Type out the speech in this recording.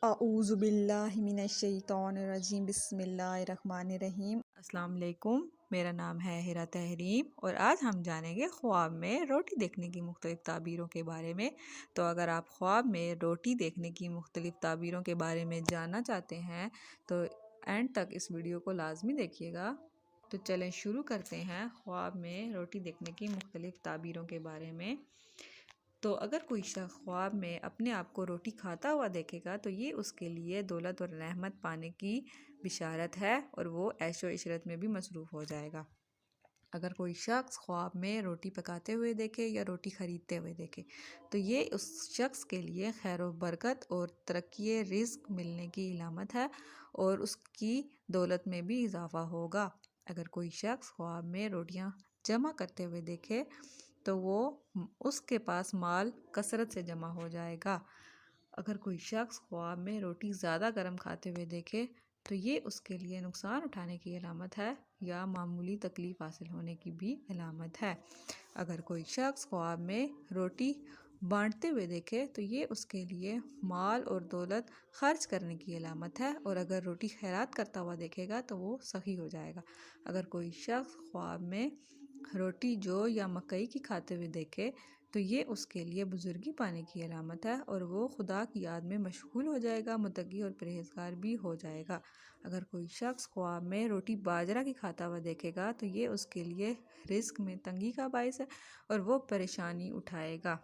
اعوذ باللہ من الشیطان الرجیم بسم اللہ الرحمن الرحیم۔ السلام علیکم، میرا نام ہے ہیرا تحریم اور آج ہم جانیں گے خواب میں روٹی دیکھنے کی مختلف تعبیروں کے بارے میں۔ تو اگر آپ خواب میں روٹی دیکھنے کی مختلف تعبیروں کے بارے میں جاننا چاہتے ہیں تو اینڈ تک اس ویڈیو کو لازمی دیکھیے گا۔ تو چلیں شروع کرتے ہیں خواب میں روٹی دیکھنے کی مختلف تعبیروں کے بارے میں۔ تو اگر کوئی شخص خواب میں اپنے آپ کو روٹی کھاتا ہوا دیکھے گا تو یہ اس کے لیے دولت اور رحمت پانے کی بشارت ہے اور وہ عیش و عشرت میں بھی مصروف ہو جائے گا۔ اگر کوئی شخص خواب میں روٹی پکاتے ہوئے دیکھے یا روٹی خریدتے ہوئے دیکھے تو یہ اس شخص کے لیے خیر و برکت اور ترقی رزق ملنے کی علامت ہے اور اس کی دولت میں بھی اضافہ ہوگا۔ اگر کوئی شخص خواب میں روٹیاں جمع کرتے ہوئے دیکھے تو وہ اس کے پاس مال کثرت سے جمع ہو جائے گا۔ اگر کوئی شخص خواب میں روٹی زیادہ گرم کھاتے ہوئے دیکھے تو یہ اس کے لیے نقصان اٹھانے کی علامت ہے یا معمولی تکلیف حاصل ہونے کی بھی علامت ہے۔ اگر کوئی شخص خواب میں روٹی بانٹتے ہوئے دیکھے تو یہ اس کے لیے مال اور دولت خرچ کرنے کی علامت ہے اور اگر روٹی خیرات کرتا ہوا دیکھے گا تو وہ سخی ہو جائے گا۔ اگر کوئی شخص خواب میں روٹی جو یا مکئی کی کھاتے ہوئے دیکھے تو یہ اس کے لیے بزرگی پانے کی علامت ہے اور وہ خدا کی یاد میں مشغول ہو جائے گا، متقی اور پرہیزگار بھی ہو جائے گا۔ اگر کوئی شخص خواب میں روٹی باجرہ کی کھاتا ہوا دیکھے گا تو یہ اس کے لیے رزق میں تنگی کا باعث ہے اور وہ پریشانی اٹھائے گا۔